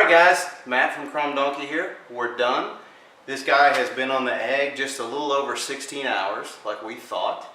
Alright guys, Matt from Chrome Donkey here. We're done. This guy has been on the egg just a little over 16 hours, like we thought.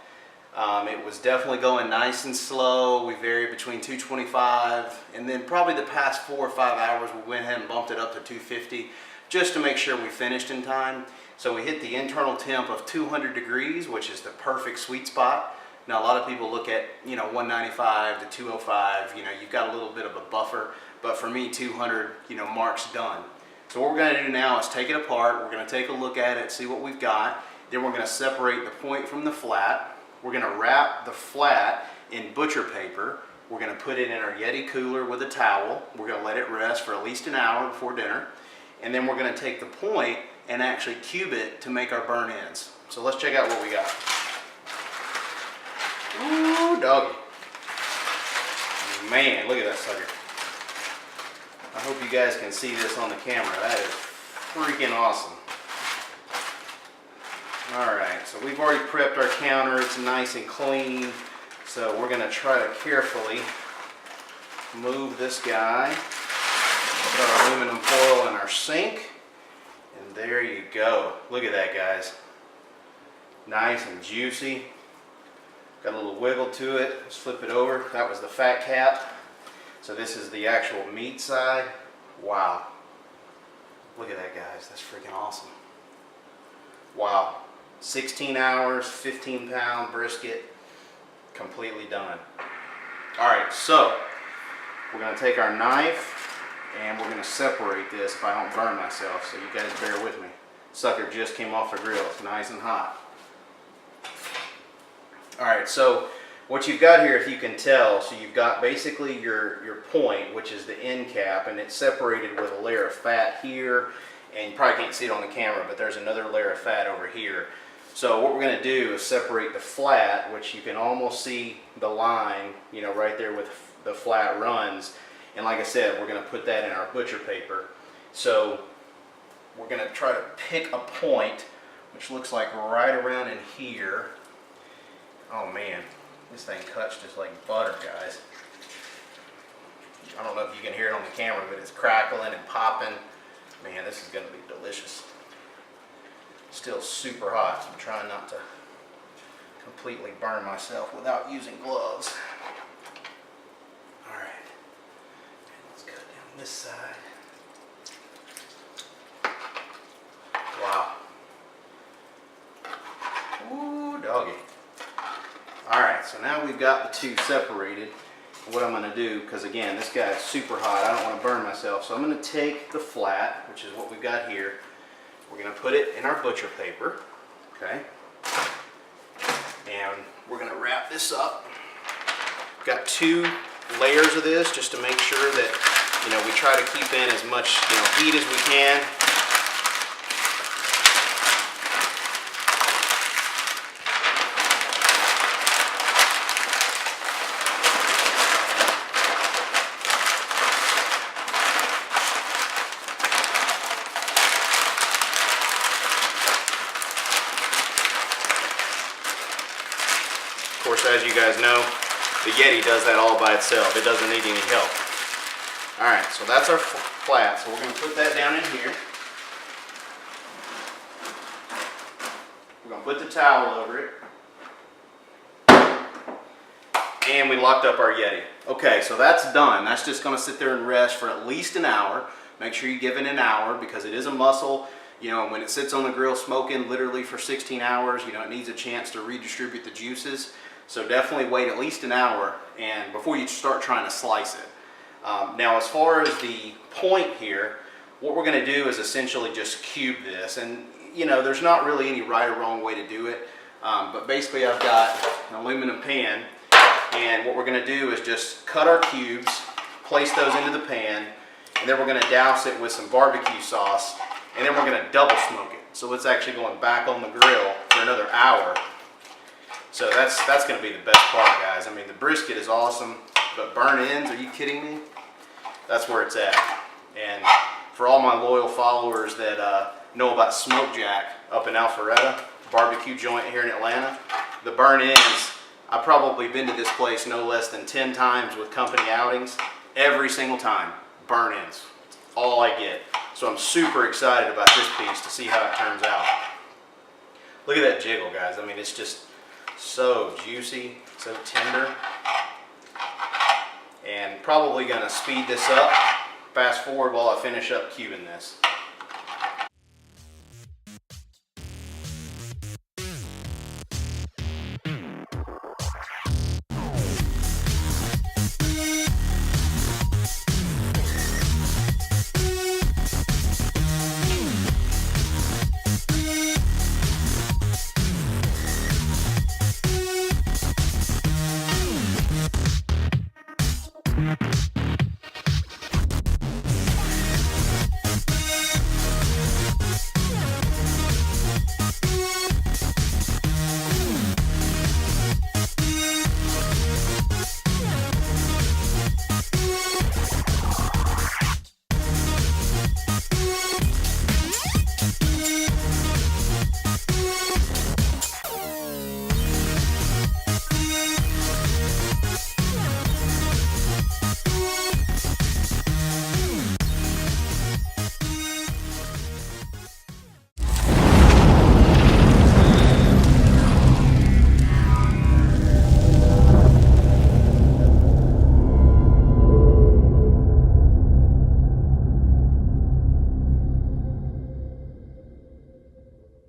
It was definitely going nice and slow. We varied between 225, and then probably the past 4 or 5 hours we went ahead and bumped it up to 250 just to make sure we finished in time. So we hit the internal temp of 200 degrees, which is the perfect sweet spot. Now a lot of people look at, 195 to 205, you've got a little bit of a buffer, but for me 200, mark's done. So what we're going to do now is take it apart. We're going to take a look at it, see what we've got. Then we're going to separate the point from the flat. We're going to wrap the flat in butcher paper. We're going to put it in our Yeti cooler with a towel. We're going to let it rest for at least an hour before dinner. And then we're going to take the point and actually cube it to make our burn ends. So let's check out what we got. Ooh, doggy. Man, look at that sucker. I hope you guys can see this on the camera. That is freaking awesome. Alright, so we've already prepped our counter. It's nice and clean. So we're going to try to carefully move this guy. Put our aluminum foil in our sink. And there you go. Look at that, guys. Nice and juicy. Got a little wiggle to it. Let's flip it over. That was the fat cap. So this is the actual meat side. Wow. Look at that, guys. That's freaking awesome. Wow. 16 hours, 15-pound brisket, completely done. Alright, so we're going to take our knife and we're going to separate this if I don't burn myself, so you guys bear with me. Sucker just came off the grill. It's nice and hot. Alright, so what you've got here, if you can tell, so you've got basically your point, which is the end cap, and it's separated with a layer of fat here, and you probably can't see it on the camera, but there's another layer of fat over here. So what we're going to do is separate the flat, which you can almost see the line, right there with the flat runs, and like I said, we're going to put that in our butcher paper. So we're going to try to pick a point, which looks like right around in here. Oh man. This thing cuts just like butter, guys. I don't know if you can hear it on the camera, but it's crackling and popping. Man, this is going to be delicious. Still super hot, so I'm trying not to completely burn myself without using gloves. Alright, let's go down this side. Wow. Ooh, doggy. Alright, so now we've got the two separated. What I'm going to do, because again, this guy is super hot, I don't want to burn myself, so I'm going to take the flat, which is what we've got here. We're going to put it in our butcher paper, okay? And we're going to wrap this up. Got 2 layers of this just to make sure that, we try to keep in as much, heat as we can. Of course, as you guys know, the Yeti does that all by itself. It doesn't need any help. Alright, so that's our flat. So we're going to put that down in here. We're going to put the towel over it. And we locked up our Yeti. Okay, so that's done. That's just going to sit there and rest for at least an hour. Make sure you give it an hour because it is a muscle. When it sits on the grill smoking literally for 16 hours, it needs a chance to redistribute the juices. So definitely wait at least an hour and before you start trying to slice it. Now as far as the point here, what we're going to do is essentially just cube this. And there's not really any right or wrong way to do it. But basically I've got an aluminum pan, and what we're going to do is just cut our cubes, place those into the pan, and then we're going to douse it with some barbecue sauce. And then we're going to double smoke it. So it's actually going back on the grill for another hour. So that's going to be the best part, guys. I mean, the brisket is awesome, but burn ends, are you kidding me? That's where it's at. And for all my loyal followers that know about Smoke Jack up in Alpharetta, barbecue joint here in Atlanta, the burn ends, I've probably been to this place no less than 10 times with company outings. Every single time, burn ends. all I get. So I'm super excited about this piece to see how it turns out. Look at that jiggle, guys. I mean, it's just so juicy, so tender. And probably gonna speed this up, fast forward while I finish up cubing this.